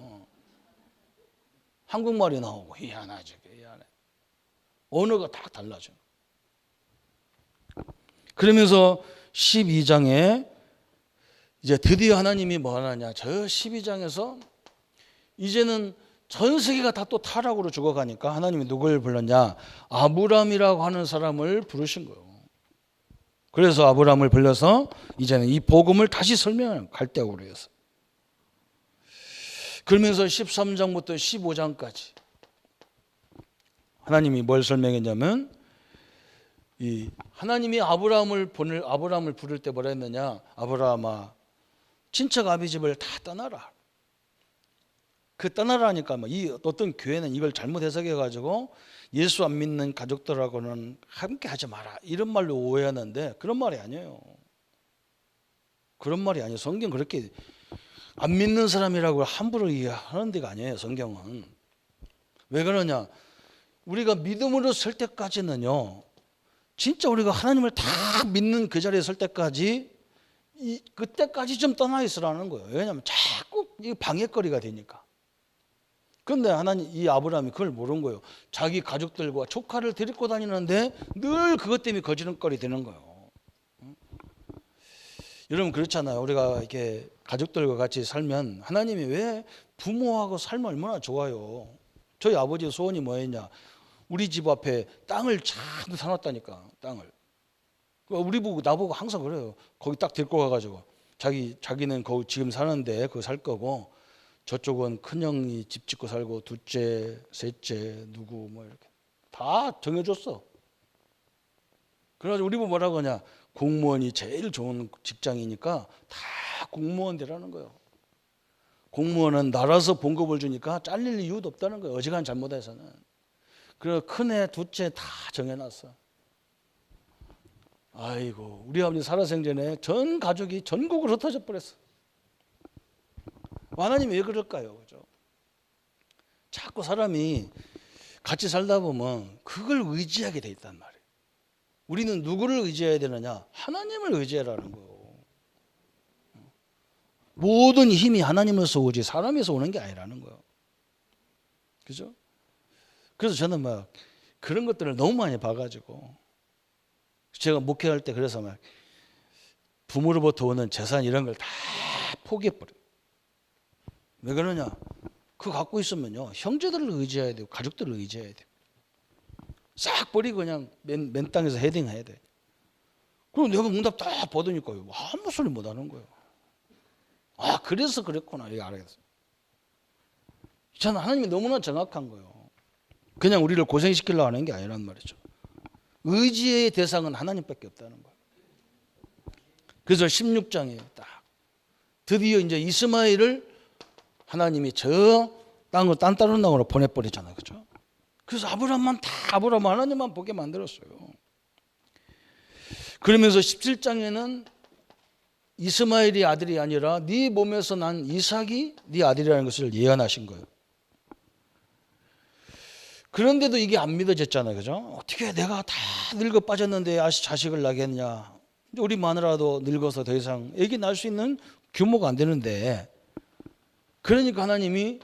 Speaker 1: 한국말이 나오고 희한하죠. 희한해. 언어가 다 달라져. 그러면서 12장에 이제 드디어 하나님이 뭐 하느냐. 저 12장에서 이제는 전 세계가 다 또 타락으로 죽어가니까 하나님이 누굴 불렀냐. 아브람이라고 하는 사람을 부르신 거예요. 그래서 아브람을 불러서 이제는 이 복음을 다시 설명해요. 갈대아우로 해서. 그러면서 13장부터 15장까지 하나님이 뭘 설명했냐면 이 하나님이 아브라함을 부를 때 뭐라 했느냐. 아브라함아 친척 아비 집을 다 떠나라. 그 떠나라니까 이 어떤 교회는 이걸 잘못 해석해 가지고 예수 안 믿는 가족들하고는 함께 하지 마라 이런 말로 오해하는데 그런 말이 아니에요. 그런 말이 아니에요. 성경 그렇게 안 믿는 사람이라고 함부로 이해하는 데가 아니에요. 성경은. 왜 그러냐. 우리가 믿음으로 설 때까지는요 진짜 우리가 하나님을 다 믿는 그 자리에 설 때까지 그때까지 좀 떠나 있으라는 거예요. 왜냐하면 자꾸 방해거리가 되니까. 그런데 하나님 이 아브라함이 그걸 모르는 거예요. 자기 가족들과 조카를 데리고 다니는데 늘 그것 때문에 거지름거리 되는 거예요. 여러분 그렇잖아요. 우리가 이렇게 가족들과 같이 살면 하나님이 왜 부모하고 살면 얼마나 좋아요. 저희 아버지 소원이 뭐였냐. 우리 집 앞에 땅을 잔뜩 사놨다니까. 땅을. 우리 보고 나보고 항상 그래요. 거기 딱 데리고 가가지고 자기는 거기 지금 사는데 그거 살 거고, 저쪽은 큰형이 집 짓고 살고, 둘째, 셋째 누구 뭐 이렇게 다 정해줬어. 그래가지고 우리 뭐 뭐라고 하냐, 공무원이 제일 좋은 직장이니까 다 공무원 되라는 거예요. 공무원은 나라서 봉급을 주니까 잘릴 이유도 없다는 거예요. 어지간한 잘못해서는. 그래서 큰애 둘째 다 정해놨어. 아이고, 우리 아버지 살아생전에 전 가족이 전국으로 흩어져 버렸어. 하나님이 왜 그럴까요? 그죠? 자꾸 사람이 같이 살다 보면 그걸 의지하게 돼 있단 말이에요. 우리는 누구를 의지해야 되느냐? 하나님을 의지하라는 거예요. 모든 힘이 하나님에서 오지 사람에서 오는 게 아니라는 거예요. 그죠? 그래서 저는 막 그런 것들을 너무 많이 봐가지고, 제가 목회할 때 그래서 막 부모로부터 오는 재산 이런 걸 다 포기해버려요. 왜 그러냐? 그거 갖고 있으면요, 형제들을 의지해야 되고 가족들을 의지해야 돼요. 싹 버리고 그냥 맨 땅에서 헤딩해야 돼. 그럼 내가 응답 다 받으니까 아무 소리 못 하는 거예요. 아, 그래서 그랬구나, 이거 알겠어요. 저는 하나님이 너무나 정확한 거예요. 그냥 우리를 고생시키려고 하는 게 아니란 말이죠. 의지의 대상은 하나님밖에 없다는 거예요. 그래서 16장에 딱 드디어 이제 이스마엘을 하나님이 저 땅을 딴 다른 땅으로 보내버리잖아요. 그죠? 그래서 아브라함만 하나님만 보게 만들었어요. 그러면서 17장에는 이스마엘이 아들이 아니라 네 몸에서 난 이삭이 네 아들이라는 것을 예언하신 거예요. 그런데도 이게 안 믿어졌잖아요. 그죠? 어떻게 내가 다 늙어 빠졌는데 자식을 낳겠냐. 우리 마누라도 늙어서 더 이상 애기 낳을 수 있는 규모가 안 되는데, 그러니까 하나님이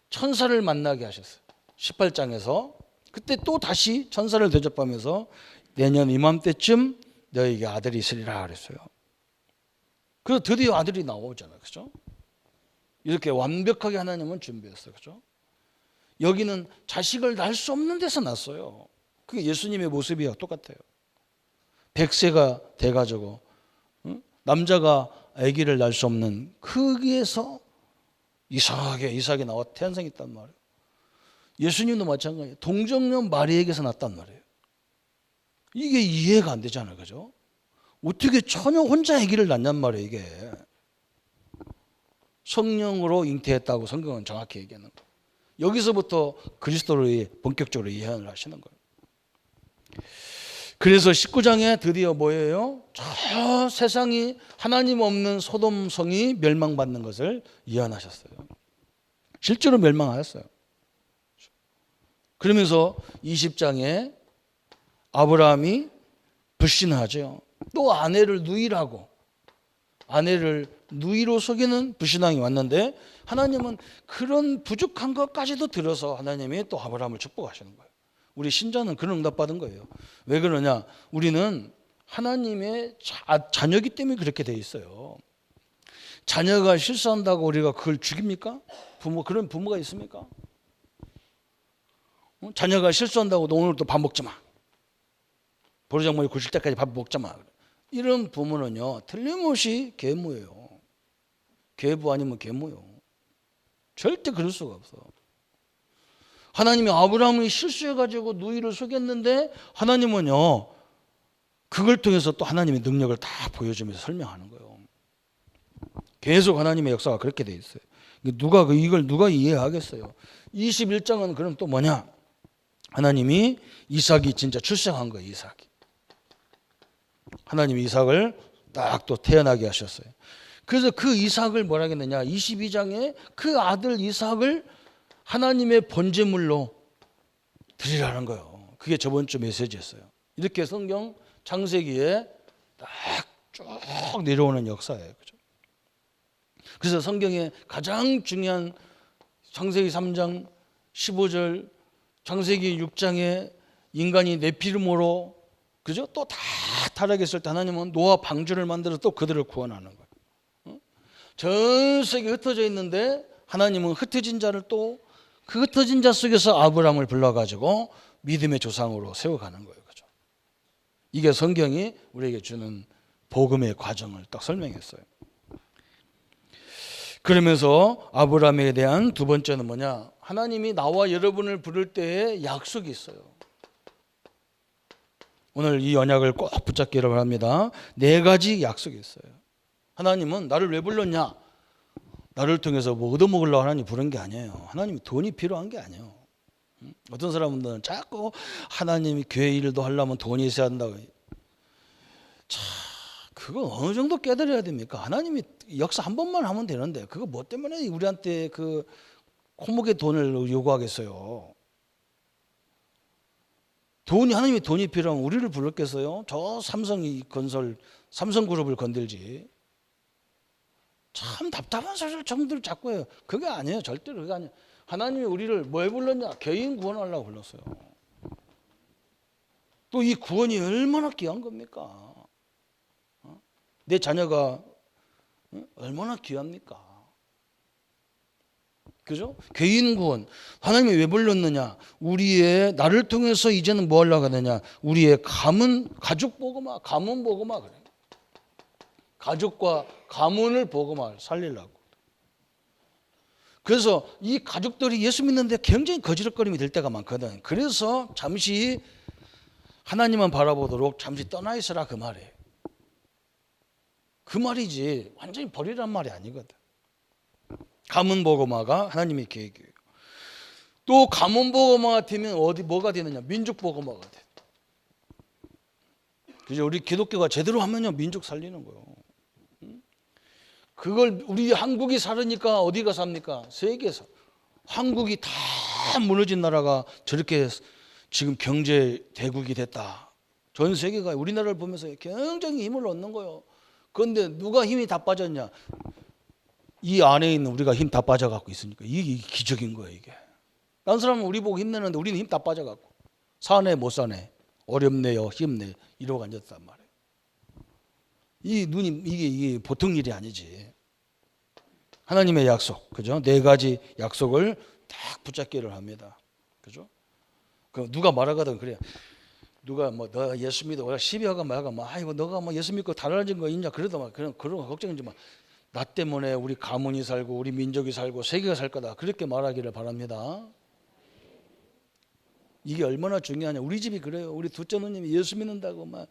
Speaker 1: 천사를 만나게 하셨어요. 18장에서 그때 또 다시 천사를 대접하면서 내년 이맘때쯤 너에게 아들이 있으리라 그랬어요. 그래서 드디어 아들이 나오잖아요. 그죠? 이렇게 완벽하게 하나님은 준비했어요. 그죠? 여기는 자식을 낳을 수 없는 데서 낳았어요. 그게 예수님의 모습이야. 똑같아요. 100세가 돼가지고 남자가 아기를 낳을 수 없는 거기에서 이삭이 나와 태어났단 말이에요. 예수님도 마찬가지예요. 동정녀 마리에게서 났단 말이에요. 이게 이해가 안 되잖아요. 그죠? 어떻게 처녀 혼자 아기를 낳냔 말이에요. 이게 성령으로 잉태했다고 성경은 정확히 얘기하는 거예요. 여기서부터 그리스도를 본격적으로 예언을 하시는 거예요. 그래서 19장에 드디어 뭐예요? 저 세상이 하나님 없는 소돔성이 멸망받는 것을 예언하셨어요. 실제로 멸망하였어요. 그러면서 20장에 아브라함이 불신하죠. 또 아내를 누이로 속이는 불신앙이 왔는데, 하나님은 그런 부족한 것까지도 들어서 하나님이 또 아브라함을 축복하시는 거예요. 우리 신자는 그런 응답 받은 거예요. 왜 그러냐? 우리는 하나님의 자녀이기 때문에 그렇게 돼 있어요. 자녀가 실수한다고 우리가 그걸 죽입니까? 그런 부모가 있습니까? 자녀가 실수한다고 너 오늘 또 밥 먹지 마. 보리장머리 굳을 때까지 밥 먹지 마. 이런 부모는요, 틀림없이 계모예요. 계부 아니면 계모요. 절대 그럴 수가 없어. 하나님이 아브라함이 실수해가지고 누이를 속였는데, 하나님은요 그걸 통해서 또 하나님의 능력을 다 보여주면서 설명하는 거예요. 계속 하나님의 역사가 그렇게 돼 있어요. 이걸 누가 이해하겠어요? 21장은 그럼 또 뭐냐? 하나님이 이삭이 진짜 출생한 거예요. 이삭이. 하나님이 이삭을 딱 또 태어나게 하셨어요. 그래서 그 이삭을 뭐라 했느냐? 22장에 그 아들 이삭을 하나님의 번제물로 드리라는 거예요. 그게 저번 주 메시지였어요. 이렇게 성경 창세기에 딱 쭉 내려오는 역사예요. 그죠? 그래서 성경의 가장 중요한 창세기 3장 15절, 창세기 6장에 인간이 네피림으로, 그죠? 또 다 타락했을 때 하나님은 노아 방주를 만들어서 또 그들을 구원하는 거예요. 전 세계 흩어져 있는데 하나님은 흩어진 자를 또 그 흩어진 자 속에서 아브라함을 불러가지고 믿음의 조상으로 세워가는 거예요. 그죠? 이게 성경이 우리에게 주는 복음의 과정을 딱 설명했어요. 그러면서 아브라함에 대한 두 번째는 뭐냐? 하나님이 나와 여러분을 부를 때에 약속이 있어요. 오늘 이 언약을 꼭 붙잡기를 바랍니다. 4가지 약속이 있어요. 하나님은 나를 왜 불렀냐? 나를 통해서 뭐 얻어먹으려고 하나님 부른 게 아니에요. 하나님이 돈이 필요한 게 아니에요. 어떤 사람들은 자꾸 하나님이 교회 일도 하려면 돈이 있어야 한다고. 자, 그거 어느 정도 깨달아야 됩니까? 하나님이 역사 한 번만 하면 되는데 그거 뭐 때문에 우리한테 그 코목의 돈을 요구하겠어요? 하나님이 돈이 필요하면 우리를 부르겠어요? 저 삼성건설, 삼성그룹을 건들지. 참 답답한 소리를 정들 자꾸 해요. 그게 아니에요. 절대로 그게 아니에요. 하나님이 우리를 뭐 불렀냐? 개인 구원하려고 불렀어요. 또 이 구원이 얼마나 귀한 겁니까? 내 자녀가 얼마나 귀합니까? 그죠? 개인 구원. 하나님이 왜 불렀느냐? 나를 통해서 이제는 뭐 하려고 하느냐? 우리의 가족 복음화, 가문 복음화 그래. 가족과 가문을 복음화 살리려고. 그래서 이 가족들이 예수 믿는데 굉장히 거지럭거림이 될 때가 많거든. 그래서 잠시 하나님만 바라보도록 잠시 떠나 있으라 그 말이에요. 그 말이지 완전히 버리란 말이 아니거든. 가문 복음화가 하나님의 계획이에요. 또 가문 복음화가 되면 뭐가 되느냐? 민족 복음화가 돼. 그죠? 우리 기독교가 제대로 하면요 민족 살리는 거예요. 그걸 우리 한국이 살으니까 어디가 삽니까? 세계에서. 한국이 다 무너진 나라가 저렇게 지금 경제 대국이 됐다. 전 세계가 우리나라를 보면서 굉장히 힘을 얻는 거예요. 그런데 누가 힘이 다 빠졌냐? 이 안에 있는 우리가 힘 다 빠져갖고 있으니까 이게 기적인 거예요. 이게. 다른 사람은 우리 보고 힘내는데 우리는 힘 다 빠져갖고 사네 못 사네 어렵네요 힘내 이러고 앉았단 말이에요. 이게 보통 일이 아니지. 하나님의 약속, 그죠? 4가지 약속을 딱 붙잡기를 합니다. 그죠? 그 누가 말하거든 그래. 누가 뭐 너 예수 믿어 시비하가 말하가 뭐 아이고 너가 뭐 예수 믿고 달라진 거 있냐 그러다 막 그런 거 걱정하지 마. 나 때문에 우리 가문이 살고 우리 민족이 살고 세계가 살 거다. 그렇게 말하기를 바랍니다. 이게 얼마나 중요하냐. 우리 집이 그래요. 우리 둘째 누님이 예수 믿는다고 막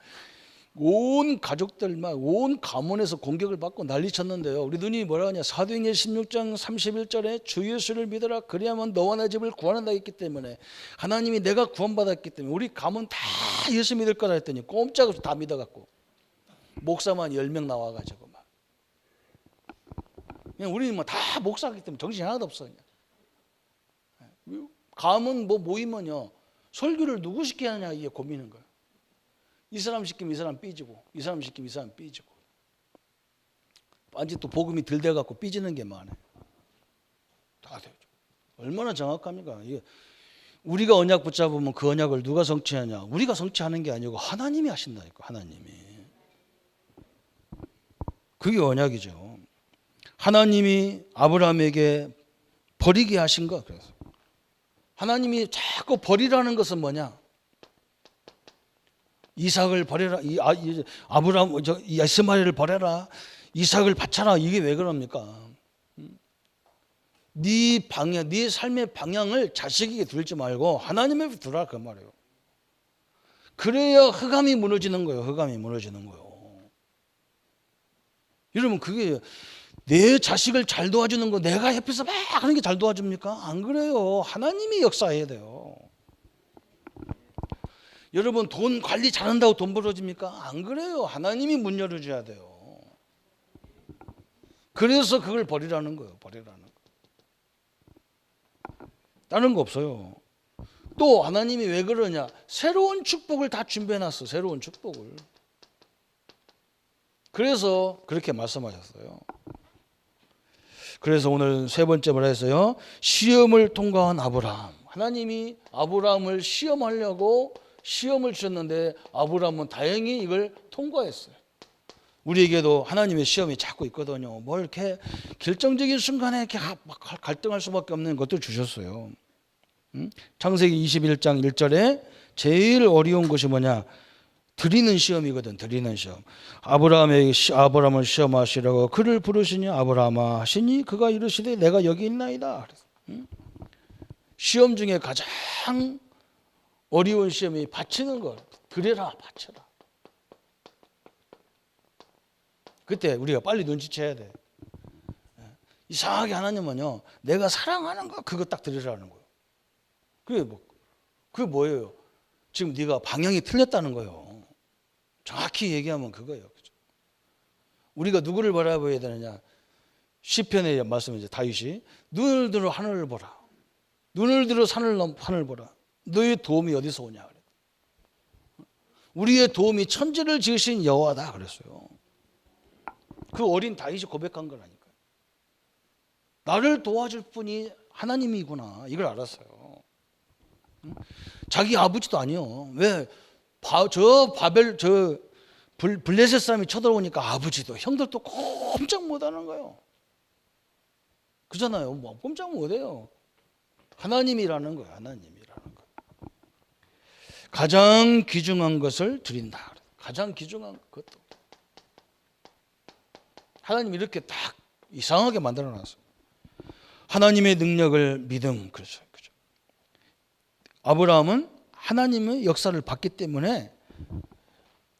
Speaker 1: 온 가족들 막 온 가문에서 공격을 받고 난리 쳤는데요. 우리 누님이 뭐라 하냐. 사도행전 16장 31절에 주 예수를 믿어라. 그래야만 너와 내 집을 구원한다 했기 때문에 하나님이 내가 구원받았기 때문에 우리 가문 다 예수 믿을 거다 했더니 꼼짝없이 다 믿어갖고 목사만 10명 나와가지고 막 그냥 우리는 뭐 다 목사하기 때문에 정신이 하나도 없어. 그냥. 가문 뭐 모이면요 설교를 누구 시켜야 하냐 이게 고민인 거예요. 이 사람 시키면 이 사람 삐지고 이 사람 시키면 이 사람 삐지고 완전 또 복음이 덜 돼갖고 삐지는 게 많아요. 다 되죠. 얼마나 정확합니까? 이게 우리가 언약 붙잡으면 그 언약을 누가 성취하냐? 우리가 성취하는 게 아니고 하나님이 하신다니까. 하나님이. 그게 언약이죠. 하나님이 아브라함에게 버리게 하신 거. 그래서 하나님이 자꾸 버리라는 것은 뭐냐? 이삭을 버려라. 아브라함 이스마엘을 버려라. 이삭을 바쳐라. 이게 왜 그럽니까? 네 방향, 네 삶의 방향을 자식에게 두지 말고 하나님에게 두라 그 말이에요. 그래야 흑암이 무너지는 거예요. 흑암이 무너지는 거예요. 여러분 그게 내 자식을 잘 도와주는 거 내가 옆에서 막 하는 게 잘 도와줍니까? 안 그래요. 하나님이 역사해야 돼요. 여러분 돈 관리 잘한다고 돈 벌어집니까? 안 그래요. 하나님이 문 열어줘야 돼요. 그래서 그걸 버리라는 거예요. 버리라는 거. 다른 거 없어요. 또 하나님이 왜 그러냐? 새로운 축복을 다 준비해놨어. 새로운 축복을. 그래서 그렇게 말씀하셨어요. 그래서 오늘 세 번째 뭐라 했어요? 시험을 통과한 아브라함. 하나님이 아브라함을 시험하려고 시험을 주셨는데 아브라함은 다행히 이걸 통과했어요. 우리에게도 하나님의 시험이 자꾸 있거든요. 뭘 이렇게 결정적인 순간에 이렇게 갈등할 수밖에 없는 것도 주셨어요. 창세기 21장 1절에 제일 어려운 것이 뭐냐? 드리는 시험이거든. 드리는 시험. 아브라함을 시험하시려고 그를 부르시니 아브라함아 하시니 그가 이르시되 내가 여기 있나이다. 시험 중에 가장 어려운 시험이 바치는 것. 드려라, 바쳐라. 그때 우리가 빨리 눈치채야 돼. 이상하게 하나님은요, 내가 사랑하는 거 그거 딱 드리라는 거예요. 그게 뭐예요? 지금 네가 방향이 틀렸다는 거예요. 정확히 얘기하면 그거예요. 그죠? 우리가 누구를 바라봐야 되느냐? 시편의 말씀은 이제 다윗이 눈을 들어 하늘을 보라. 눈을 들어 산을 보라. 너의 도움이 어디서 오냐? 우리의 도움이 천지를 지으신 여호와다 그랬어요. 그 어린 다윗이 고백한 거라니까요. 나를 도와줄 분이 하나님이구나. 이걸 알았어요. 자기 아버지도 아니요. 왜? 블레셋 사람이 쳐들어오니까 아버지도 형들도 꼼짝 못하는 거예요. 그잖아요. 뭐 꼼짝 못해요. 하나님이라는 거예요. 하나님이라는 거. 가장 귀중한 것을 드린다. 가장 귀중한 것도. 하나님 이렇게 딱 이상하게 만들어놨어요. 하나님의 능력을 믿음. 그렇죠. 아브라함은 하나님의 역사를 봤기 때문에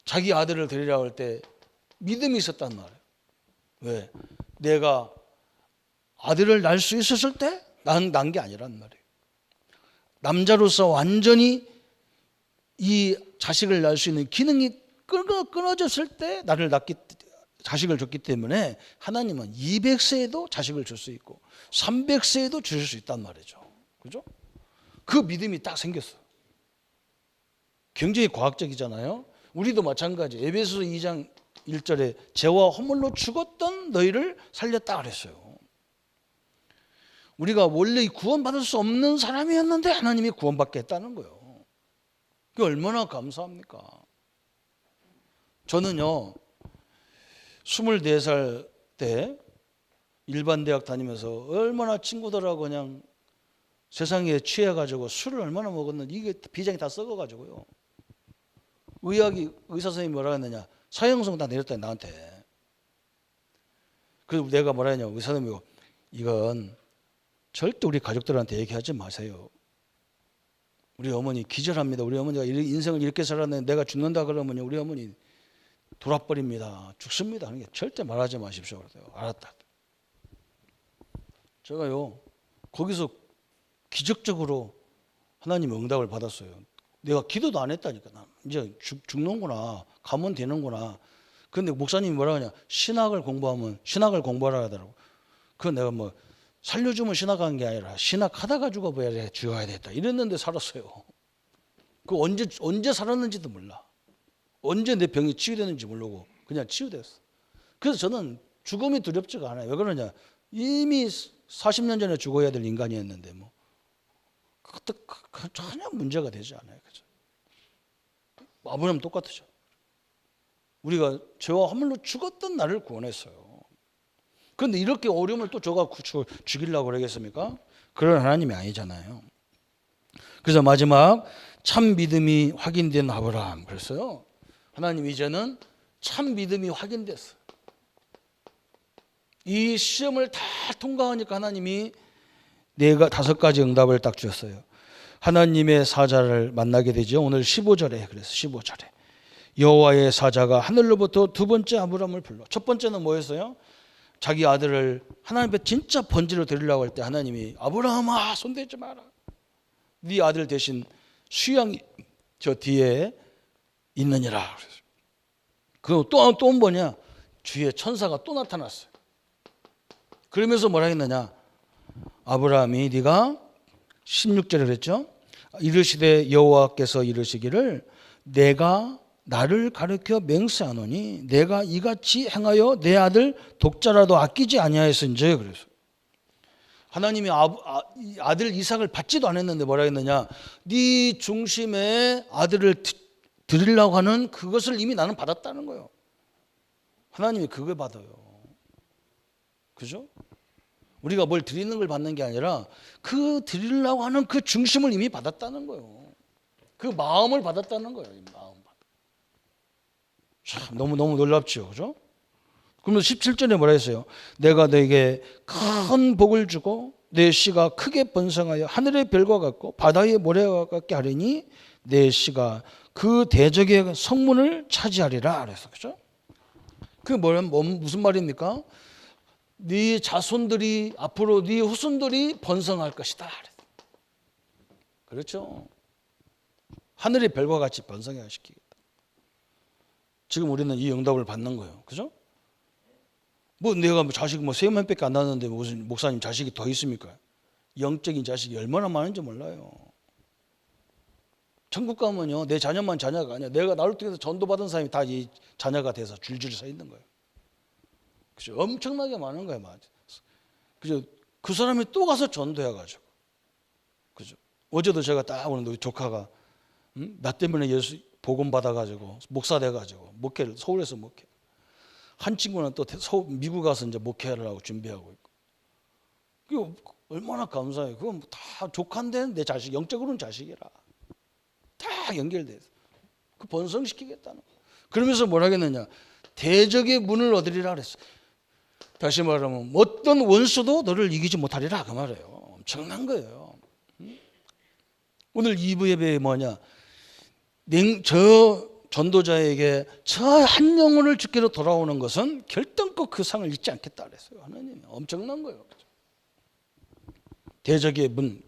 Speaker 1: 자기 아들을 데리라고 할 때 믿음이 있었단 말이에요. 왜? 내가 아들을 낳을 수 있었을 때 난 게 아니란 말이에요. 남자로서 완전히 이 자식을 낳을 수 있는 기능이 끊어졌을 때 자식을 줬기 때문에 하나님은 200세에도 자식을 줄 수 있고 300세에도 주실 수 있단 말이죠. 그죠? 그 믿음이 딱 생겼어. 굉장히 과학적이잖아요. 우리도 마찬가지. 에베소서 2장 1절에 죄와 허물로 죽었던 너희를 살렸다 그랬어요. 우리가 원래 구원받을 수 없는 사람이었는데 하나님이 구원받게 했다는 거예요. 그게 얼마나 감사합니까? 저는요 24살 때 일반 대학 다니면서 얼마나 친구들하고 그냥 세상에 취해가지고 술을 얼마나 먹었는지 이게 비장이 다 썩어가지고요. 의사 선생님이 뭐라 했느냐? 사형성 다 내렸다 나한테. 그래서 내가 뭐라 했냐? 의사 선생님이 이건 절대 우리 가족들한테 얘기하지 마세요. 우리 어머니 기절합니다. 우리 어머니가 인생을 이렇게 살았는데 내가 죽는다 그러면 우리 어머니 돌아버립니다. 죽습니다. 하는 게 절대 말하지 마십시오. 그러세요. 알았다. 제가요 거기서 기적적으로 하나님의 응답을 받았어요. 내가 기도도 안 했다니까. 이제 죽는구나. 가면 되는구나. 그런데 목사님이 뭐라 하냐. 신학을 공부하라 하더라고. 그건 내가 뭐 살려주면 신학한 게 아니라 신학하다가 죽어봐야 죽어야 됐다. 이랬는데 살았어요. 그 언제 살았는지도 몰라. 언제 내 병이 치유되는지 모르고 그냥 치유됐어. 그래서 저는 죽음이 두렵지가 않아요. 왜 그러냐. 이미 40년 전에 죽어야 될 인간이었는데 뭐 그때 전혀 문제가 되지 않아요. 그죠? 아브라함 똑같으죠. 우리가 죄와 허물로 죽었던 나를 구원했어요. 그런데 이렇게 어려움을 또 저가 죽이려고 그러겠습니까? 그런 하나님이 아니잖아요. 그래서 마지막 참 믿음이 확인된 아브라함. 그랬어요. 하나님 이제는 참 믿음이 확인됐어요. 이 시험을 다 통과하니까 하나님이 5가지 응답을 딱 주셨어요. 하나님의 사자를 만나게 되죠. 오늘 15절에 그래서 15절에 여호와의 사자가 하늘로부터 두 번째 아브라함을 불러. 첫 번째는 뭐였어요? 자기 아들을 하나님 앞에 진짜 번지로 드리려고 할 때 하나님이 아브라함아 손대지 마라. 네 아들 대신 수양이 저 뒤에 있느니라. 그리고 또 뭐냐? 주의 천사가 또 나타났어요. 그러면서 뭐라 했느냐? 아브라함이 네가 16절에 그랬죠? 이르시되 여호와께서 이르시기를 내가 나를 가르쳐 맹세하노니 내가 이같이 행하여 내 아들 독자라도 아끼지 아니하였은지. 그래서 하나님이 아들 이삭을 받지도 않았는데 뭐라 했느냐? 네 중심에 아들을 드리려고 하는 그것을 이미 나는 받았다는 거예요. 하나님이 그걸 받아요. 그죠? 우리가 뭘 드리는 걸 받는 게 아니라 그 드리려고 하는 그 중심을 이미 받았다는 거예요. 그 마음을 받았다는 거예요. 마음. 참 너무 놀랍죠, 그죠? 그러면 17절에 뭐라 했어요? 내가 너에게 큰 복을 주고 내 씨가 크게 번성하여 하늘의 별과 같고 바다의 모래와 같게 하리니 내 씨가 그 대적의 성문을 차지하리라 그랬어, 그죠? 그게 무슨 말입니까? 네 자손들이 앞으로 네 후손들이 번성할 것이다. 그렇죠? 하늘의 별과 같이 번성해 시키겠다. 지금 우리는 이 응답을 받는 거예요. 그죠? 뭐 내가 자식 세 명밖에 안 낳았는데 무슨 목사님 자식이 더 있습니까? 영적인 자식이 얼마나 많은지 몰라요. 천국 가면요 내 자녀만 자녀가 아니야. 내가 나를 통해서 전도받은 사람이 다 이 자녀가 돼서 줄줄이 서 있는 거예요. 그죠? 엄청나게 많은 거예요, 맞아. 그죠? 그 사람이 또 가서 전도해가지고, 그죠? 어제도 제가 딱 오는데 조카가 나 때문에 예수 복음 받아가지고 목사 돼가지고 목회를 서울에서 목회. 한 친구는 또 미국 가서 이제 목회를 하고 준비하고 있고. 그 얼마나 감사해요. 그건 다 조카인데 내 자식, 영적으로는 자식이라 다 연결돼서 그 번성시키겠다는 거. 그러면서 뭘 하겠느냐? 대적의 문을 얻으리라 그랬어. 다시 말하면 어떤 원수도 너를 이기지 못하리라 그 말이에요. 엄청난 거예요. 오늘 2부 예배에 뭐냐? 저 전도자에게 저 한 영혼을 주께로 돌아오는 것은 결단코 그 상을 잊지 않겠다 그랬어요. 하나님이 엄청난 거예요. 대적의 문.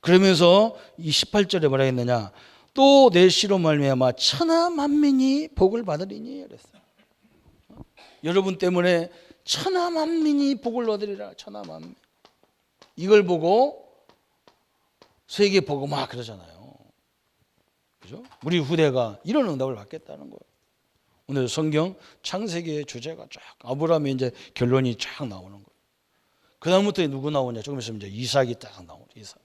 Speaker 1: 그러면서 이 18절에 뭐라 했느냐? 또 내 씨로 말미암아 천하 만민이 복을 받으리니 그랬어요. 여러분 때문에 천하 만민이 복을 얻으리라. 천하 만민. 이걸 보고 세계 복음화 그러잖아요. 그죠? 우리 후대가 이런 응답을 받겠다는 거예요. 오늘 성경 창세기의 주제가 쫙 아브라함의 이제 결론이 쫙 나오는 거예요. 그다음부터 누구 나오냐? 조금 있으면 이제 이삭이 딱 나오죠. 이삭.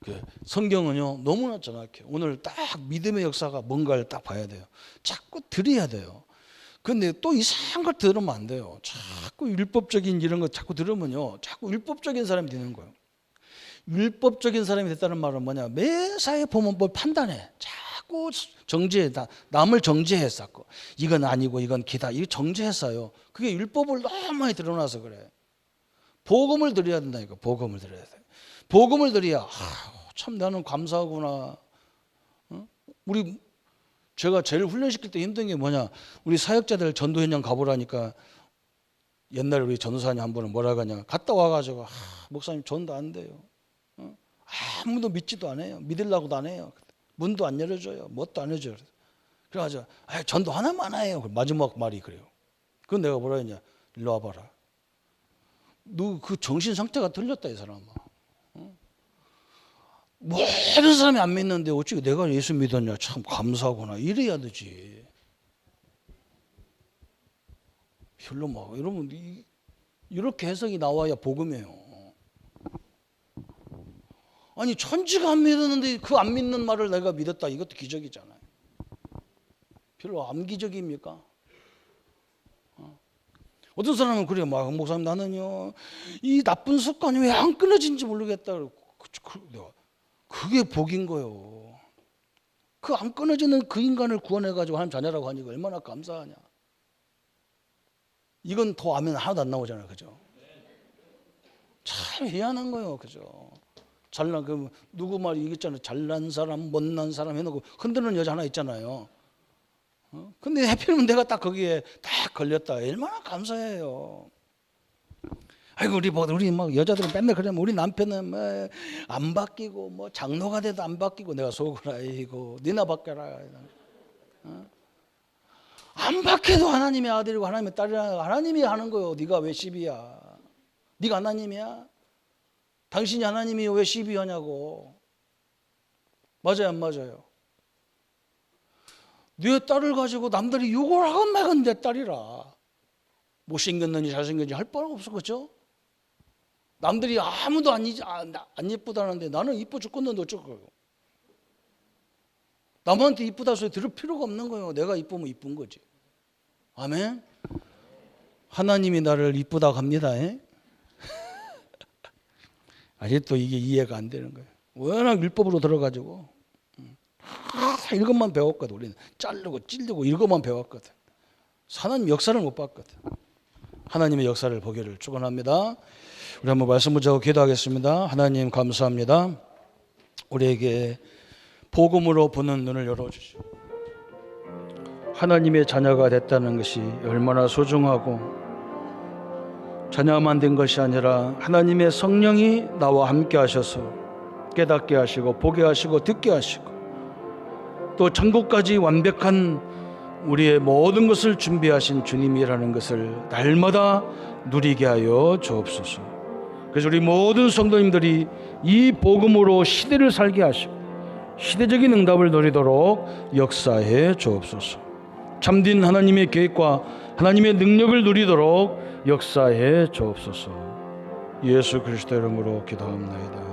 Speaker 1: 그 성경은요 너무나 정확해요. 오늘 딱 믿음의 역사가 뭔가를 딱 봐야 돼요. 자꾸 들여야 돼요. 근데 또 이상한 걸 들으면 안 돼요. 자꾸 율법적인 이런 거 자꾸 들으면요 자꾸 율법적인 사람이 되는 거예요. 율법적인 사람이 됐다는 말은 뭐냐? 매사에 보면 뭘 판단해. 자꾸 정죄해. 남을 정죄했었고 이건 아니고 이건 기다. 이거 정죄했어요. 그게 율법을 너무 많이 드러나서 그래. 복음을 드려야 된다니까. 복음을 드려야 돼. 복음을 드려야 참 나는 감사하구나. 제가 제일 훈련시킬 때 힘든 게 뭐냐? 우리 사역자들 전도 현장 가보라니까 옛날에 우리 전도사님 한 분은 뭐라 하냐? 갔다 와가지고 목사님 전도 안 돼요. 아무도 믿지도 않아요. 믿으려고도 안 해요. 문도 안 열어줘요. 뭣도 안 해줘요. 그래가지고 전도 하나만 해요. 마지막 말이 그래요. 그건 내가 뭐라 했냐? 일로 와봐라. 너 그 정신 상태가 틀렸다 이 사람아. 모든 사람이 안 믿는데 어떻게 내가 예수 믿었냐? 참 감사하구나. 이래야 되지. 별로 막 여러분 이렇게 해석이 나와야 복음이에요. 아니 천지가 안 믿었는데 그 안 믿는 말을 내가 믿었다. 이것도 기적이잖아요. 별로 안 기적입니까? 어떤 사람은 그래요. 막 목사님 나는요 이 나쁜 습관이 왜 안 끊어진지 모르겠다. 그게 복인 거예요. 그 안 끊어지는 그 인간을 구원해가지고 하나님 자녀라고 하니 얼마나 감사하냐. 이건 더 하면 하나도 안 나오잖아요. 그죠? 참 희한한 거예요. 그죠? 잘난 누구 말이 있잖아요. 잘난 사람 못난 사람 해놓고 흔드는 여자 하나 있잖아요. 근데 하필이면 내가 딱 거기에 딱 걸렸다. 얼마나 감사해요. 아이고 우리 막 여자들은 맨날 그러면 우리 남편은 뭐 안 바뀌고 뭐 장로가 돼도 안 바뀌고 내가 속을 아이고 니나 바뀌어라. 안 바뀌어도 하나님의 아들이고 하나님의 딸이라 하나님이 하는 거예요. 네가 왜 시비야? 네가 하나님이야? 당신이 하나님이 왜 시비하냐고. 맞아요 안 맞아요? 네 딸을 가지고 남들이 욕을 하건 말건 내 딸이라. 못생겼는지 잘생겼는지 할 바가 없어. 그렇죠? 남들이 아무도 안 예쁘다는데 나는 이뻐 죽겠는데 어쩔 거예요. 남한테 이쁘다 소리 들을 필요가 없는 거예요. 내가 이쁘면 이쁜 거지. 아멘. 하나님이 나를 이쁘다고 합니다. 아직도 이게 이해가 안 되는 거예요. 워낙 율법으로 들어가지고 다 이것만 배웠거든. 우리는 자르고 찔르고 이것만 배웠거든. 하나님 역사를 못 봤거든. 하나님의 역사를 보기를 축원합니다. 우리 한번 말씀 붙잡고 기도하겠습니다. 하나님 감사합니다. 우리에게 복음으로 보는 눈을 열어주시고 하나님의 자녀가 됐다는 것이 얼마나 소중하고 자녀만 된 것이 아니라 하나님의 성령이 나와 함께 하셔서 깨닫게 하시고 보게 하시고 듣게 하시고 또 천국까지 완벽한 우리의 모든 것을 준비하신 주님이라는 것을 날마다 누리게 하여 주옵소서. 그래서 우리 모든 성도님들이 이 복음으로 시대를 살게 하시고 시대적인 응답을 누리도록 역사해 주옵소서. 참된 하나님의 계획과 하나님의 능력을 누리도록 역사해 주옵소서. 예수 그리스도 이름으로 기도합니다.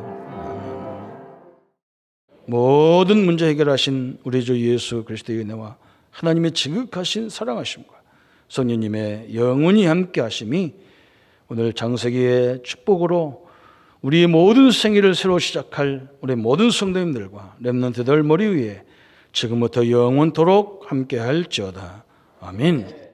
Speaker 1: 모든 문제 해결하신 우리 주 예수 그리스도의 은혜와 하나님의 지극하신 사랑하심과 성령님의 영원히 함께 하심이 오늘 장세기의 축복으로 우리의 모든 생애를 새로 시작할 우리 모든 성도님들과 렘넌트들 머리 위에 지금부터 영원토록 함께 할지어다. 아멘.